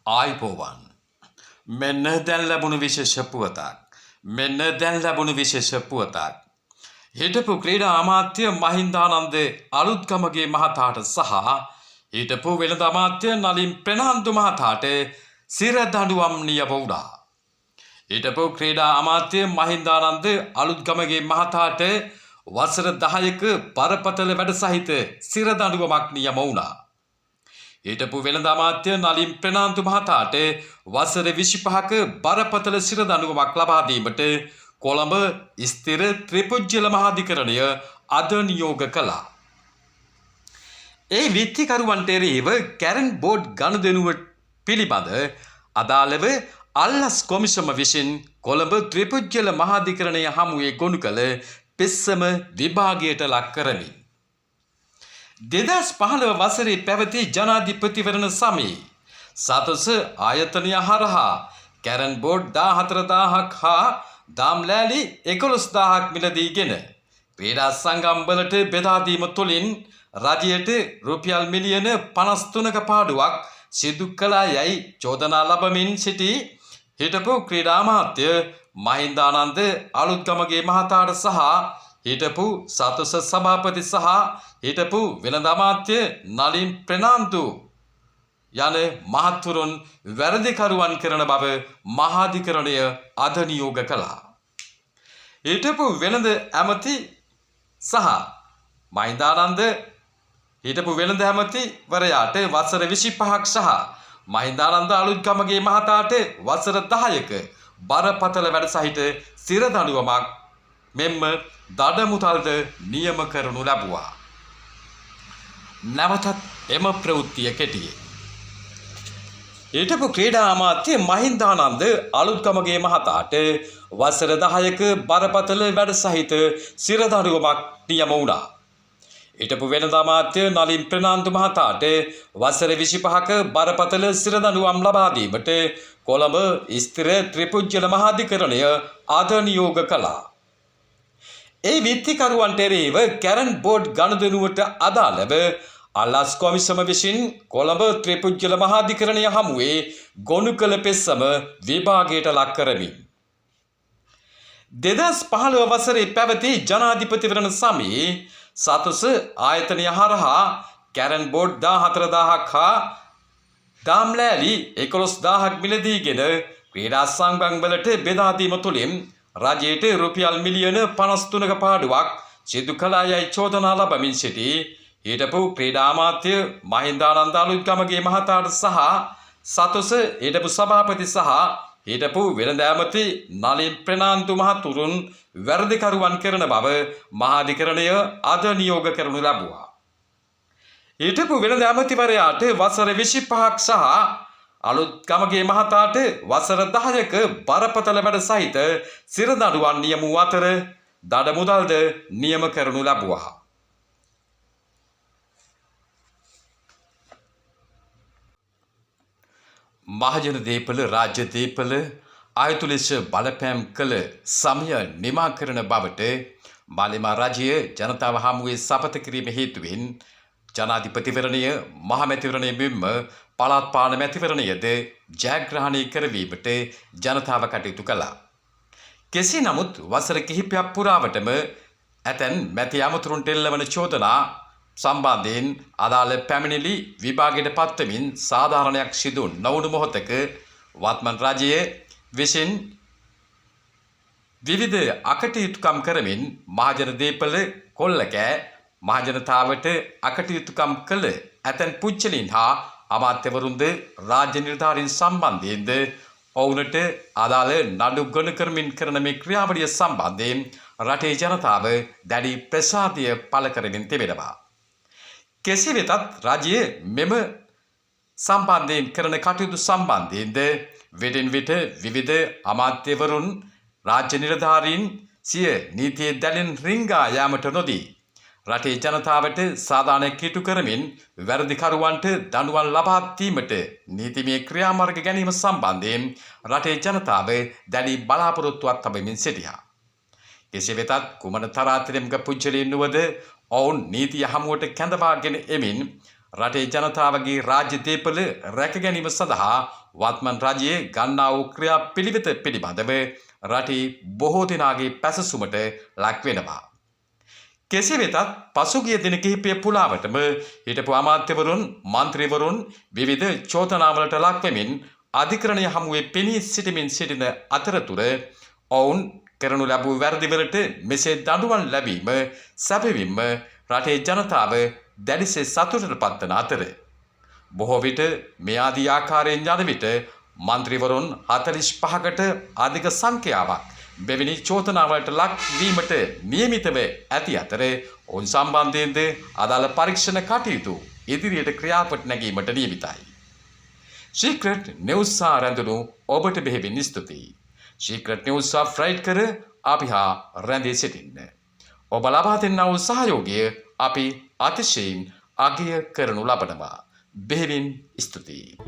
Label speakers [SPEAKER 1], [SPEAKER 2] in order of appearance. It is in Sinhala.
[SPEAKER 1] ආයිබෝවන් මෙන්න දැන් ලැබුණු විශේෂ පුවතක්. මෙන්න දැන් ලැබුණු විශේෂ පුවතක්. හිටපු ක්‍රීඩා අමාත්‍ය මහින්දානන්ද අලුත්ගමගේ මහතාට සහ හිටපු වෙළඳ අමාත්‍ය නලින් ප්‍රනාන්දු මහතාට සිරදඬුවම් නියම වුණා. හිටපු ක්‍රීඩා අමාත්‍ය මහින්දානන්ද අලුත්ගමගේ මහතාට වසර 10ක බරපතල වැඩ සහිත සිරදඬුවමක් නියම වුණා. හිටපු වෙළඳ අමාත්‍ය නලින් ප්‍රනාන්දු මහතාට වසර 25ක බරපතල සිරදඬුවමක් ලබා දීමට කොළඹ ස්ථිර ත්‍රිපුජ්‍යල මහාධිකරණය අද නියෝග කළා. ඒ විත්තිකරුවන්ට එරෙහිව කැරන් බෝඩ් ගනුදෙනුව පිළිබඳ අදාළව අල්ලස් කොමිසම විසින් කොළඹ ත්‍රිපුජ්‍යල මහාධිකරණය හමුවේ ගොනු කළ පෙත්සම විභාගයට ලක් කරමින් 2015 වසරේ පැවති ජනාධිපතිවරණ සමයේ සතස ආයතනය හරහා කැරන් බෝඩ් 14000ක් හා දාම්ලෑලි 11000ක් මිලදීගෙන ක්‍රීඩා සංගම්වලට බෙදා දීම තුළින් රජයට රුපියල් මිලියන 53ක පාඩුවක් සිදු කළා යයි චෝදනා ලබමින් සිටි හිටපු ක්‍රීඩා අමාත්‍ය මහින්දානන්ද අලුත්ගමගේ මහතාට සහ හිටපු සතස සභාපති සහ හිටපු වෙළඳ අමාත්‍ය නලින් ප්‍රනාන්දු යන මහත්වරුන් වැරදිකරුවන් කරන බව මහාධිකරණය අද නියෝග කළා. හිටපු වෙළඳ ඇමති සහ මහින්දානන්ද හිටපු වෙළඳ ඇමතිවරයාට වසර 25ක් සහ මහින්දානන්ද අලුත්ගමගේ මහතාට වසර 10ක බරපතල වැඩ සහිත සිරදඬුවමක් මෙන්ම දඩ මුදල්ද නියම කරනු ලැබුවා. නැවතත් එම ප්‍රවෘත්තිය කෙටියේ හිටපු ක්‍රීඩා අමාත්‍ය මහින්දානන්ද අලුත්ගමගේ මහතාට වසර 10ක බරපතල වැඩ සහිත සිරදඬුවමක් නියම වුණා. හිටපු වෙළඳ අමාත්‍ය නලින් ප්‍රනාන්දු මහතාට වසර 25ක බරපතල සිරදඬුවම් ලබා දීමට කොළඹ ස්ථිර ත්‍රිපුජ්‍යල මහාධිකරණය අද නියෝග කළා. ඒ විත්තිකරුවන්ට එරෙහිව කැරන් බෝඩ් ගනුදෙනුවට අදාළව අල්ලස් කොමිසම විසින් කොළඹ ත්‍රිපුජ්‍යල මහාධිකරණය හමුවේ ගොනු කළ පෙත්සම විභාගයට ලක් කරමින් 2015 වසරේ පැවති ජනාධිපතිවරණ සමයේ සතස ආයතනය හරහා කැරන් බෝඩ් 14000ක් හා දාම්ලෑලි 11000ක් මිලදීගෙන ක්‍රීඩා සංගම්වලට බෙදා දීම තුළින් රජයට රුපියල් මිලියන 53ක පාඩුවක් සිදු කළා යයි චෝදනා ලබමින් සිටි හිටපු ක්‍රීඩා අමාත්‍ය මහින්දානන්ද අලුත්ගමගේ මහතාට සහ සතොස හිටපු සභාපති සහ හිටපු වෙළඳ ඇමති නලින් ප්‍රනාන්දු මහතුරුන් වැරදිකරුවන් කරන බව මහාධිකරණය අද නියෝග කරනු ලැබුවා. හිටපු වෙළඳ ඇමතිවරයාට වසර 25ක් සහ අලුත්ගමගේ මහතාට වසර 10ක බරපතල වැඩ සහිත සිරදඬුවම් නියම වූ අතර දඩ මුදල්ද නියම කරනු ලැබුවා. මහජන දීපල රාජ්‍ය දීපල අයුතු ලෙස බලපෑම් කළ සමය නිමා කරන බවට මාලිමා රජය ජනතාව හමුවේ සපත කිරීම හේතුවෙන් ජනාධිපතිවරණය මහමැතිවරණය මෙන්ම පළාත් පාලන මැතිවරණයද ජයග්‍රහණය කරවීමට ජනතාව කටයුතු කළා. කෙසේ නමුත් වසර කිහිපයක් පුරාවටම ඇතැන් මැති අමතුරුන්ට එල්ලවන චෝදනා සම්බන්ධයෙන් අදාළ පැමිණිලි විභාගයට පත්වමින් සාධාරණයක් සිදු නොවුණු මොහොතක වත්මන් රජය විසින් විවිධ අකටයුතුකම් කරමින් මහජන දීපල කොල්ලකෑ මහජනතාවට අකටයුතුකම් කළ ඇතැන් පුච්චලින් හා අමාත්‍යවරුන්ද රාජ්‍ය නිලධාරීන් සම්බන්ධයෙන්ද ඔවුනට අදාළ නඩු ගොනු කරමින් කරන මේ ක්‍රියාවලිය සම්බන්ධයෙන් රටේ ජනතාව දැඩි ප්‍රසාදය පළ කරමින් තිබෙනවා. කෙසේ වෙතත් රජය මෙම සම්බන්ධයෙන් කරන කටයුතු සම්බන්ධයෙන්ද විටින් විට විවිධ අමාත්‍යවරුන් රාජ්‍ය නිලධාරීන් සිය නීතිය දැලින් රිංගා යාමට නොදී රටේ ජනතාවට සාධාරණ කිටු කරමින් වැරදිකරුවන්ට දඬුවම් ලබා දීමට නීතිමය ක්‍රියාමාර්ග ගැනීම සම්බන්ධයෙන් රටේ ජනතාව දැඩි බලාපොරොත්තුවක් තබමින් සිටියා. කෙසේ වෙතත් කුමන තරාතිරම්ක පුජ්‍යලීන් වුවද ඔවුන් නීතිය හමුවට කැඳවාගෙන එමින් රටේ ජනතාවගේ රාජ්‍ය දේපල රැක ගැනීම සඳහා වත්මන් රජයේ ගන්නා වූ ක්‍රියා පිළිවෙත පිළිබඳව රටේ බොහෝ දෙනාගේ පැසසුමට ලක් වෙනවා. කෙසේ වෙතත් පසුගිය දින කිහිපය පුරාවටම හිටපු අමාත්‍යවරුන් මන්ත්‍රීවරුන් විවිධ චෝදනාවලට ලක් වෙමින් අධිකරණය හමුවේ පෙනී සිටින අතරතුර ඔවුන් කරනු ලැබූ වැරදිවලට මෙසේ දඬුවම් ලැබීම සැබවින්ම රටේ ජනතාව දැඩිසේ සතුටට පත්වන අතර බොහෝ විට මේ ආදී ආකාරයෙන් යන විට මන්ත්‍රීවරුන් 45කට අධික සංඛ්‍යාවක් මෙවැනි චෝදනාවලට ලක් වීමට නියමිතව ඇති අතර ඔවුන් සම්බන්ධයෙන්ද අදාළ පරීක්ෂණ කටයුතු ඉදිරියට ක්‍රියාවට නැගීමට නියමිතයි. Secret News රැඳුණු ඔබට බෙහෙවින් ස්තුතියි. Secret News සබ්ස්ක්‍රයිබ් කර අපි හා රැඳී සිටින්න. ඔබ ලබා දෙන්නා වූ සහයෝගය අපි අතිශයින් අගය කරනු ලබනවා. බෙහෙවින් ස්තුතියි.